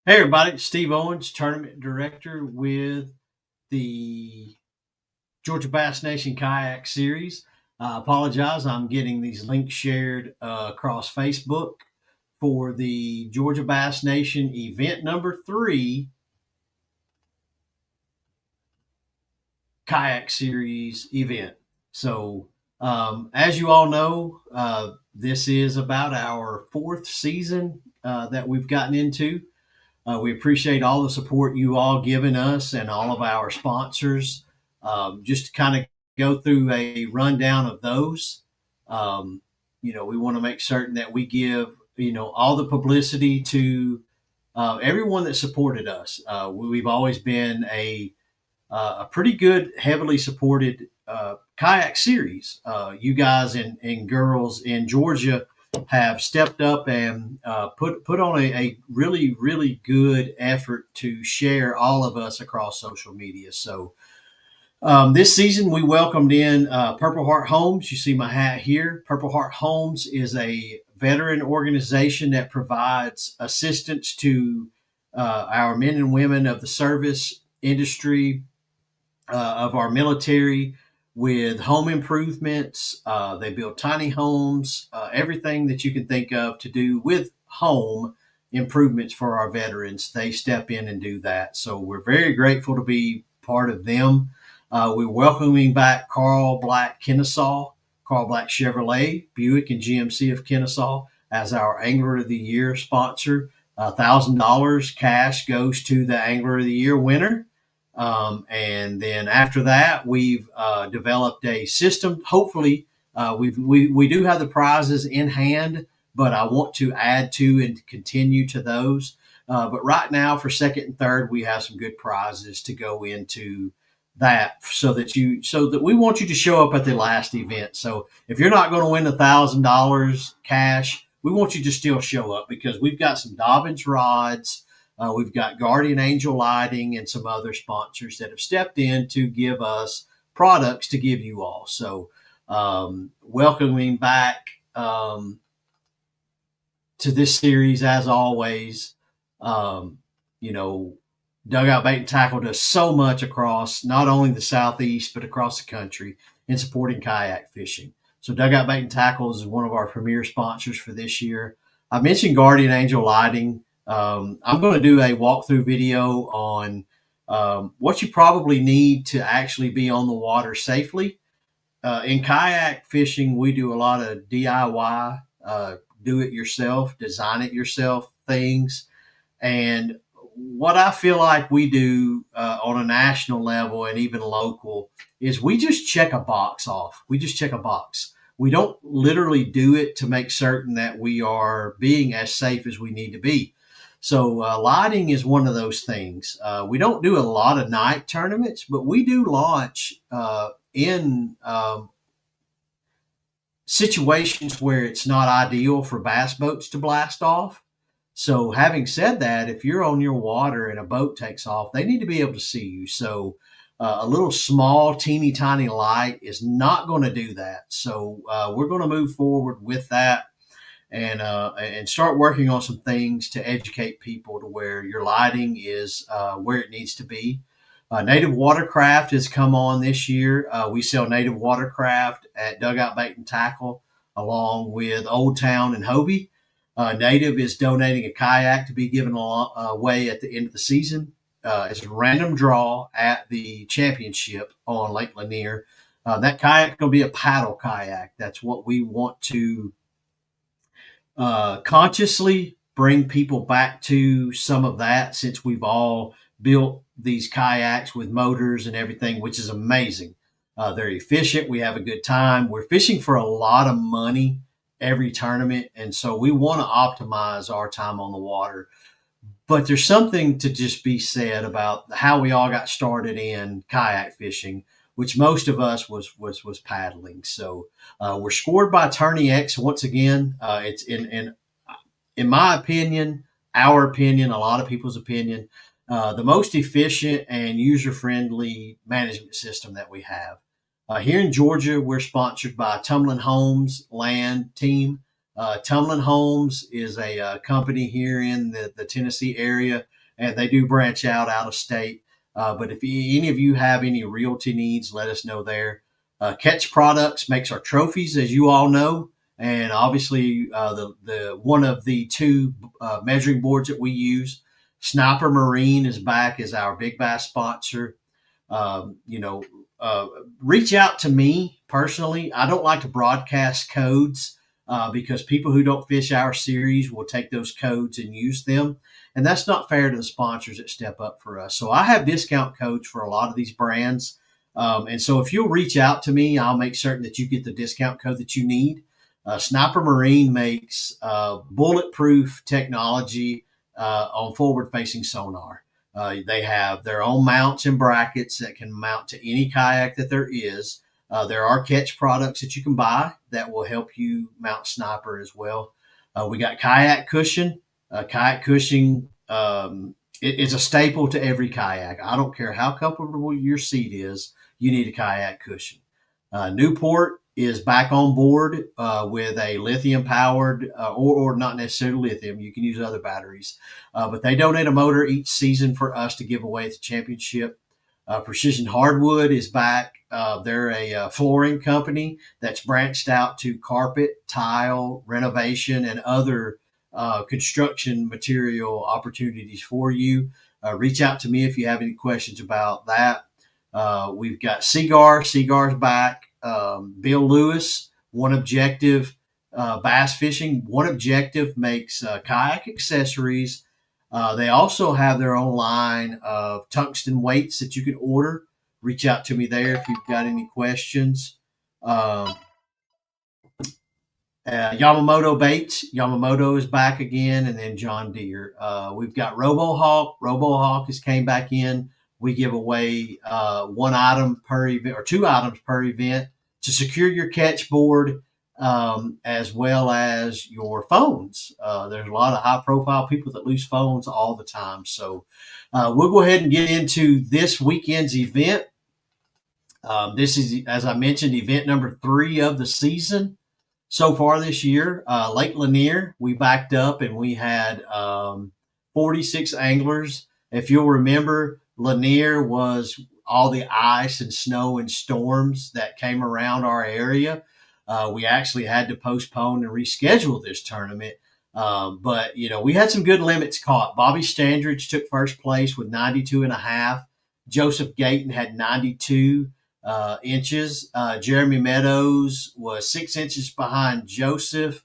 Hey everybody, Steve Owens, Tournament Director with the Georgia Bass Nation Kayak Series. I apologize, I'm getting these links shared across Facebook for the Georgia Bass Nation event number 3 Kayak Series event. So, as you all know, this is about our 4th season that we've gotten into. We appreciate all the support you all given us and all of our sponsors. Just to kind of go through a rundown of those, we want to make certain that we give all the publicity to everyone that supported us. We've always been a pretty good, heavily supported kayak series. You guys and girls in Georgia have stepped up and put on a really good effort to share all of us across social media. So this season we welcomed in Purple Heart Homes. You see my hat here. Purple Heart Homes is a veteran organization that provides assistance to our men and women of the service industry, of our military, with home improvements. They build tiny homes, everything that you can think of to do with home improvements for our veterans. They step in and do that. So we're very grateful to be part of them. We're welcoming back Carl Black Kennesaw, Carl Black Chevrolet, Buick, and GMC of Kennesaw as our Angler of the Year sponsor. $1,000 cash goes to the Angler of the Year winner. And then after that, we've developed a system. Hopefully, we do have the prizes in hand, but I want to add to and continue to those. But right now, for second and third, we have some good prizes to go into that, so that we want you to show up at the last event. So if you're not going to win $1,000 cash, we want you to still show up, because we've got some Dobbins rods. We've got Guardian Angel Lighting and some other sponsors that have stepped in to give us products to give you all. So, welcoming back to this series, as always. Um, you know, Dugout Bait and Tackle does so much across not only the Southeast, but across the country in supporting kayak fishing. So, Dugout Bait and Tackle is one of our premier sponsors for this year. I mentioned Guardian Angel Lighting. I'm going to do a walkthrough video on what you probably need to actually be on the water safely. In kayak fishing, we do a lot of DIY, do it yourself, design it yourself things. And what I feel like we do on a national level and even local is we just check a box off. We just check a box. We don't literally do it to make certain that we are being as safe as we need to be. So lighting is one of those things. We don't do a lot of night tournaments, but we do launch in situations where it's not ideal for bass boats to blast off. So having said that, if you're on your water and a boat takes off, they need to be able to see you. So a little small, teeny tiny light is not going to do that. So we're going to move forward with that, and start working on some things to educate people to where your lighting is where it needs to be. Native Watercraft has come on this year. We sell Native Watercraft at Dugout Bait and Tackle, along with Old Town and Hobie. Native is donating a kayak to be given away at the end of the season. It's a random draw at the championship on Lake Lanier. That kayak is going to be a paddle kayak. That's what we want to consciously bring people back to, some of that, since we've all built these kayaks with motors and everything, which is amazing. They're efficient. We have a good time. We're fishing for a lot of money every tournament, and so we want to optimize our time on the water. But there's something to just be said about how we all got started in kayak fishing, which most of us was paddling. So we're scored by Tourney X once again. It's in my opinion, our opinion, a lot of people's opinion, the most efficient and user friendly management system that we have. Here in Georgia, we're sponsored by Tumlin Homes Land Team. Tumlin Homes is a company here in the Tennessee area. and they do branch out of state. But if any of you have any realty needs, let us know there. Catch Products makes our trophies, as you all know, and obviously the one of the two measuring boards that we use. Sniper Marine is back as our big bass sponsor. You know, uh, reach out to me personally. I don't like to broadcast codes because people who don't fish our series will take those codes and use them. And that's not fair to the sponsors that step up for us. So I have discount codes for a lot of these brands. And so if you'll reach out to me, I'll make certain that you get the discount code that you need. Sniper Marine makes bulletproof technology on forward facing sonar. They have their own mounts and brackets that can mount to any kayak that there is. There are catch products that you can buy that will help you mount Sniper as well. We got kayak cushion. Kayak cushion is a staple to every kayak. I don't care how comfortable your seat is, you need a kayak cushion. Newport is back on board with a lithium powered, or not necessarily lithium. You can use other batteries, but they donate a motor each season for us to give away at the championship. Precision Hardwood is back. They're a flooring company that's branched out to carpet, tile, renovation, and other construction material opportunities for you. Reach out to me if you have any questions about that. We've got Seagar's back. Bill Lewis, One Objective Bass Fishing. One Objective makes kayak accessories. They also have their own line of tungsten weights that you can order. Reach out to me there if you've got any questions. Um, Yamamoto Baits. Yamamoto is back again, and then John Deere. We've got RoboHawk. RoboHawk has came back in. We give away one item per event or two items per event to secure your catch board, as well as your phones. There's a lot of high profile people that lose phones all the time. So we'll go ahead and get into this weekend's event. This is, as I mentioned, event number 3 of the season so far this year. Lake Lanier, we backed up and we had 46 anglers. If you'll remember, Lanier was all the ice and snow and storms that came around our area. We actually had to postpone and reschedule this tournament. But, you know, we had some good limits caught. Bobby Standridge took first place with 92 and a half. Joseph Gayton had 92 inches. Jeremy Meadows was 6 inches behind Joseph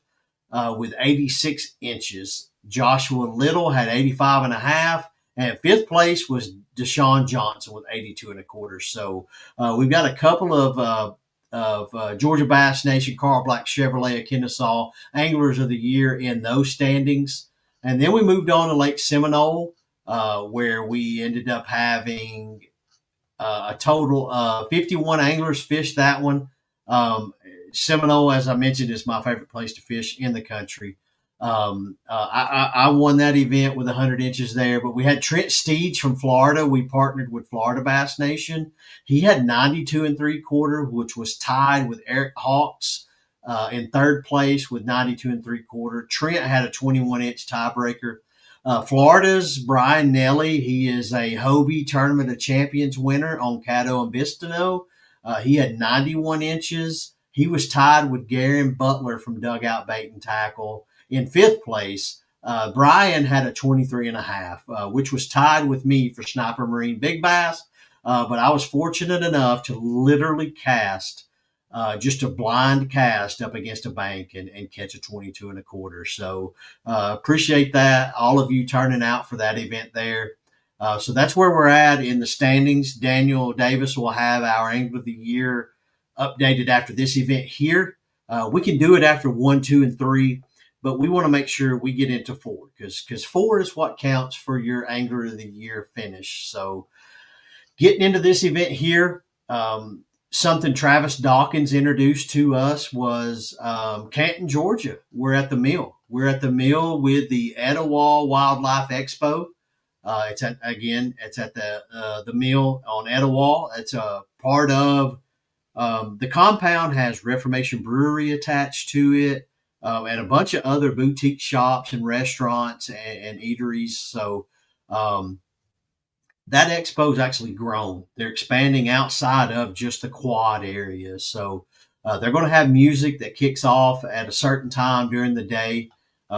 with 86 inches. Joshua Little had 85 and a half. And fifth place was Deshaun Johnson with 82 and a quarter. So we've got a couple of Georgia Bass Nation, Carl Black Chevrolet of Kennesaw Anglers of the Year in those standings. And then we moved on to Lake Seminole, where we ended up having a total of 51 anglers fish that one. Seminole, as I mentioned, is my favorite place to fish in the country. I won that event with 100 inches there, but we had Trent Steege from Florida. We partnered with Florida Bass Nation. He had 92 and 3/4, which was tied with Eric Hawks in third place with 92 and 3/4. Trent had a 21-inch tiebreaker. Florida's Brian Nelly, he is a Hobie Tournament of Champions winner on Caddo and Bistino. He had 91 inches. He was tied with Garen Butler from Dugout Bait and Tackle in fifth place. Brian had a 23 and a half, which was tied with me for Sniper Marine Big Bass. But I was fortunate enough to literally cast just a blind cast up against a bank and catch a 22 and a quarter. So appreciate that. All of you turning out for that event there. So that's where we're at in the standings. Daniel Davis will have our Angler of the Year updated after this event here. We can do it after 1, 2, and 3, but we want to make sure we get into 4 because 4 is what counts for your Angler of the Year finish. So getting into this event here, something Travis Dawkins introduced to us was Canton, Georgia. We're at the mill. We're at the mill with the Etowah Wildlife Expo. It's at the mill on Etowah. It's a part of the compound has Reformation Brewery attached to it, and a bunch of other boutique shops and restaurants and eateries. So Um, that expo is actually grown. They're expanding outside of just the quad area. So they're going to have music that kicks off at a certain time during the day.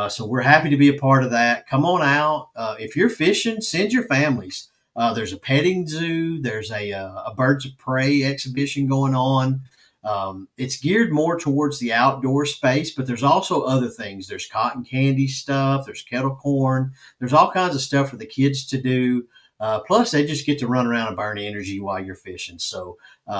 So we're happy to be a part of that. Come on out. If you're fishing, send your families. There's a petting zoo. There's a birds of prey exhibition going on. It's geared more towards the outdoor space, but there's also other things. There's cotton candy stuff. There's kettle corn. There's all kinds of stuff for the kids to do. Plus, they just get to run around and burn energy while you're fishing. So,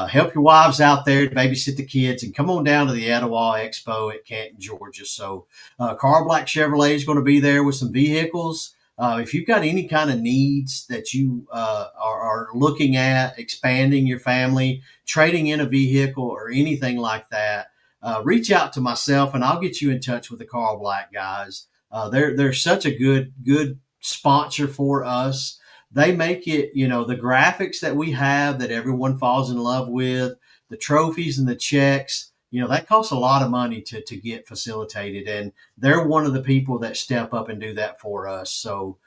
help your wives out there to babysit the kids and come on down to the Etowah Expo at Canton, Georgia. So, Carl Black Chevrolet is going to be there with some vehicles. If you've got any kind of needs that you are looking at expanding your family, trading in a vehicle, or anything like that, reach out to myself and I'll get you in touch with the Carl Black guys. They're such a good sponsor for us. They make it, the graphics that we have that everyone falls in love with, the trophies and the checks, that costs a lot of money to get facilitated. And they're one of the people that step up and do that for us. So,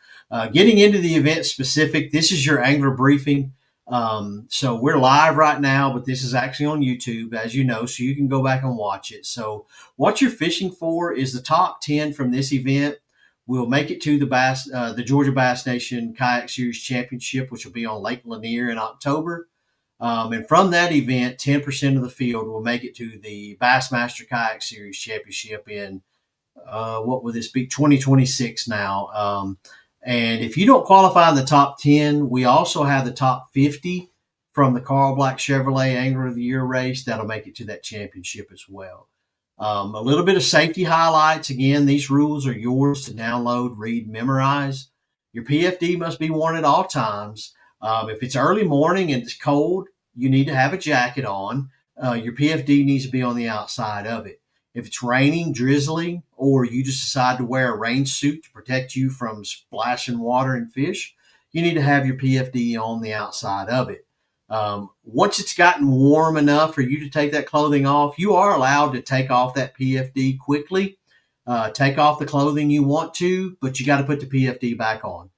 getting into the event specific, this is your angler briefing. So we're live right now, but this is actually on YouTube, as you know, so you can go back and watch it. So what you're fishing for is the top 10 from this event will make it to the Georgia Bass Nation Kayak Series Championship, which will be on Lake Lanier in October. And from that event, 10% of the field will make it to the Bassmaster Kayak Series Championship in what will this be? 2026 now. And if you don't qualify in the top 10, we also have the top 50 from the Carl Black Chevrolet Angler of the Year race that'll make it to that championship as well. A little bit of safety highlights. Again, these rules are yours to download, read, memorize. Your PFD must be worn at all times. If it's early morning and it's cold, you need to have a jacket on. Your PFD needs to be on the outside of it. If it's raining, drizzling, or you just decide to wear a rain suit to protect you from splashing water and fish, you need to have your PFD on the outside of it. Once it's gotten warm enough for you to take that clothing off, you are allowed to take off that PFD quickly. Take off the clothing you want to, but you got to put the PFD back on.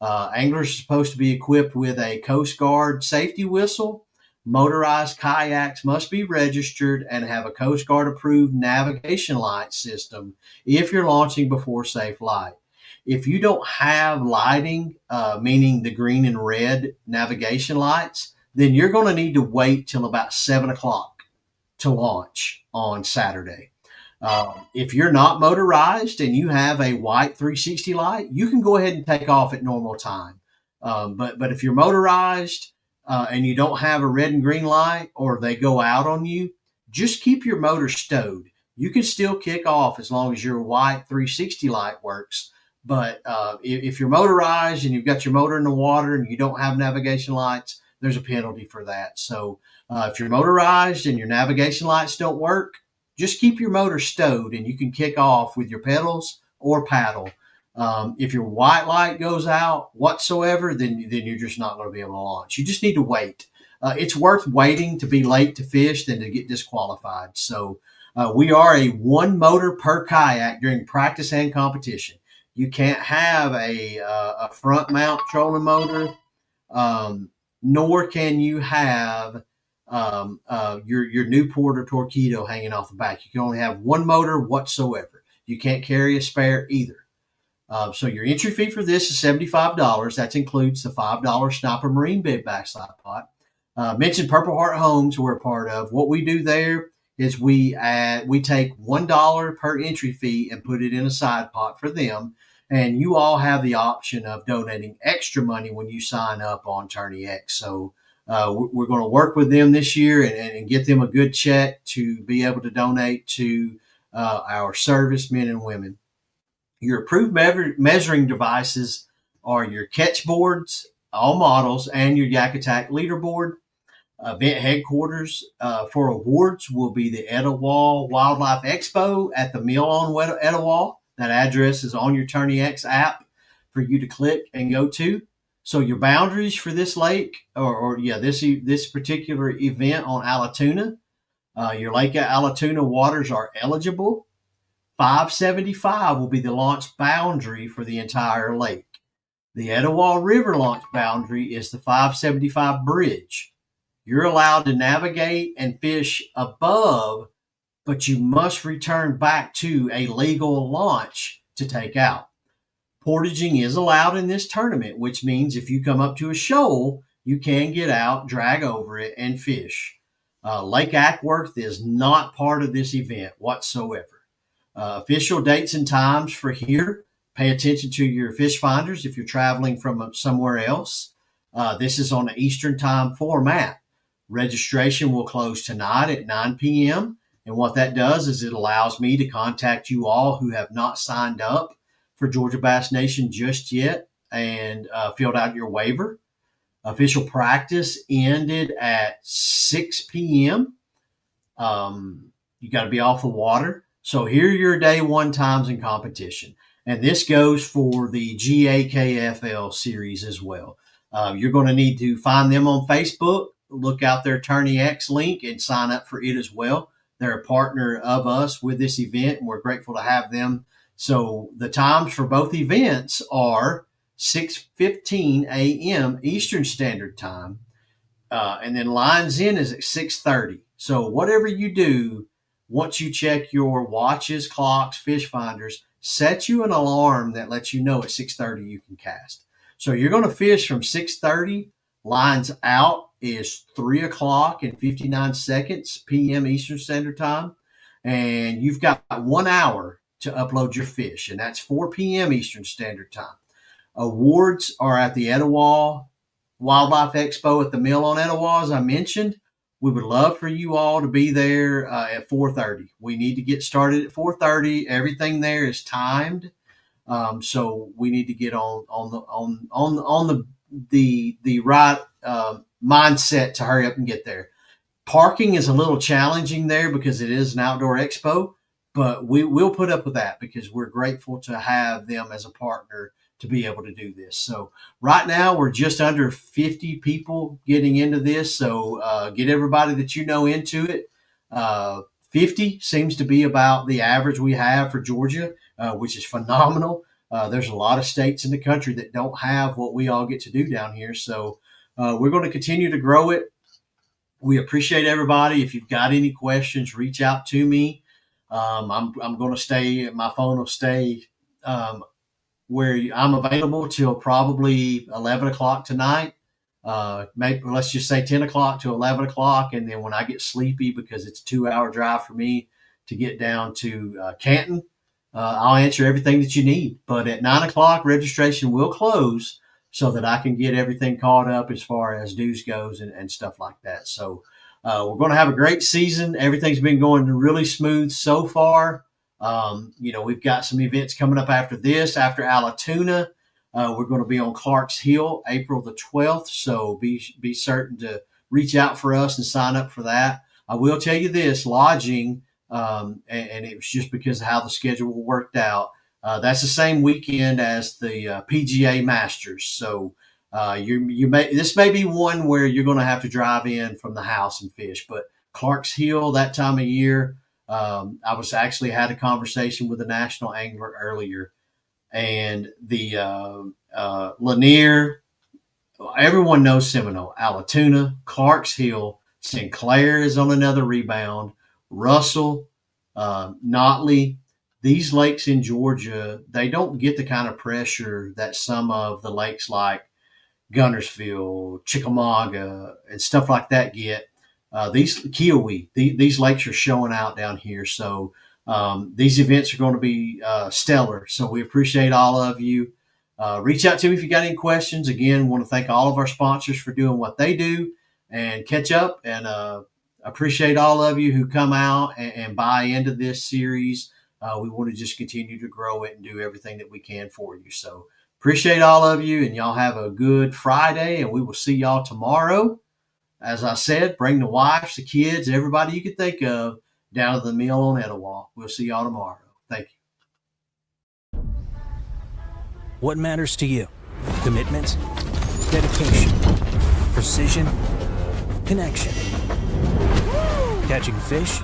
Anglers are supposed to be equipped with a Coast Guard safety whistle. Motorized kayaks must be registered and have a Coast Guard approved navigation light system if you're launching before safe light. If you don't have lighting, meaning the green and red navigation lights, then you're going to need to wait till about 7 o'clock to launch on Saturday. If you're not motorized and you have a white 360 light, you can go ahead and take off at normal time. But if you're motorized and you don't have a red and green light or they go out on you, just keep your motor stowed. You can still kick off as long as your white 360 light works. But if you're motorized and you've got your motor in the water and you don't have navigation lights, there's a penalty for that. So if you're motorized and your navigation lights don't work, just keep your motor stowed and you can kick off with your pedals or paddle. If your white light goes out whatsoever, then you're just not going to be able to launch. You just need to wait. It's worth waiting to be late to fish than to get disqualified. So we are a one motor per kayak during practice and competition. You can't have a front mount trolling motor, nor can you have your Newport or Torpedo hanging off the back. You can only have one motor whatsoever. You can't carry a spare either. So your entry fee for this is $75. That includes the $5 Sniper Marine Bid backslide pot. Mentioned Purple Heart Homes we're a part of. What we do there is we take $1 per entry fee and put it in a side pot for them. And you all have the option of donating extra money when you sign up on Tourney X. So we're going to work with them this year and get them a good check to be able to donate to our servicemen and women. Your approved measuring devices are your catch boards, all models, and your Yak Attack leaderboard. Event headquarters for awards will be the Etowah Wildlife Expo at the Mill on Etowah. That address is on your Tourney X app for you to click and go to. So your boundaries for this lake, this particular event on Allatoona, your Lake Allatoona waters are eligible. 575 will be the launch boundary for the entire lake. The Etowah River launch boundary is the 575 bridge. You're allowed to navigate and fish above, but you must return back to a legal launch to take out. Portaging is allowed in this tournament, which means if you come up to a shoal, you can get out, drag over it, and fish. Lake Ackworth is not part of this event whatsoever. Official dates and times for here, pay attention to your fish finders if you're traveling from somewhere else. This is on the Eastern Time format. Registration will close tonight at 9 p.m. And what that does is it allows me to contact you all who have not signed up for Georgia Bass Nation just yet and filled out your waiver. Official practice ended at 6 p.m. You got to be off the water. So here are your day one times in competition. And this goes for the GAKFL series as well. You're going to need to find them on Facebook, look out their Tourney X link, and sign up for it as well. They're a partner of us with this event, and we're grateful to have them. So the times for both events are 6:15 a.m. Eastern Standard Time, and then lines in is at 6:30. So whatever you do, once you check your watches, clocks, fish finders, set you an alarm that lets you know at 6:30 you can cast. So you're going to fish from 6:30. Lines out is 3 o'clock and 59 seconds p.m. Eastern Standard Time, and you've got 1 hour to upload your fish, and that's 4 p.m. Eastern Standard Time. Awards are at the Etowah Wildlife Expo at the Mill on Etowah, as I mentioned. We would love for you all to be there at 4:30. We need to get started at 4:30. Everything there is timed, so we need to get on the right mindset to hurry up and get there. Parking is a little challenging there because it is an outdoor expo, but we will put up with that because we're grateful to have them as a partner to be able to do this. So right now we're just under 50 people getting into this. So get everybody that you know into it. 50 seems to be about the average we have for Georgia, which is phenomenal. There's a lot of states in the country that don't have what we all get to do down here. So we're going to continue to grow it. We appreciate everybody. If you've got any questions, reach out to me. I'm going to stay, my phone will stay where I'm available till probably 11 o'clock tonight. Maybe let's just say 10 o'clock to 11 o'clock. And then when I get sleepy, because it's a 2-hour drive for me to get down to Canton, I'll answer everything that you need. But at 9 o'clock, registration will close so that I can get everything caught up as far as dues goes and stuff like that. So we're going to have a great season. Everything's been going really smooth so far. We've got some events coming up after this. After Allatoona, we're going to be on Clark's Hill, April the 12th. So be certain to reach out for us and sign up for that. I will tell you this, lodging, and it was just because of how the schedule worked out. That's the same weekend as the PGA Masters. So this may be one where you're going to have to drive in from the house and fish. But Clark's Hill, that time of year, I was actually had a conversation with a national angler earlier, and the Lanier, everyone knows Seminole, Allatoona, Clark's Hill, Sinclair is on another rebound, Russell, Notley. These lakes in Georgia, they don't get the kind of pressure that some of the lakes like Guntersville, Chickamauga, and stuff like that get. These Kiowee, these lakes are showing out down here. So these events are going to be stellar. So we appreciate all of you. Reach out to me if you got any questions. Again, want to thank all of our sponsors for doing what they do and catch up. And appreciate all of you who come out and buy into this series. We want to just continue to grow it and do everything that we can for you. So appreciate all of you, and y'all have a good Friday, and we will see y'all tomorrow. As I said, bring the wives, the kids, everybody you can think of down to the Mill on Etowah. We'll see y'all tomorrow. Thank you. What matters to you? Commitment, dedication, precision, connection. Catching fish?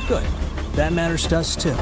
Good. That matters to us too.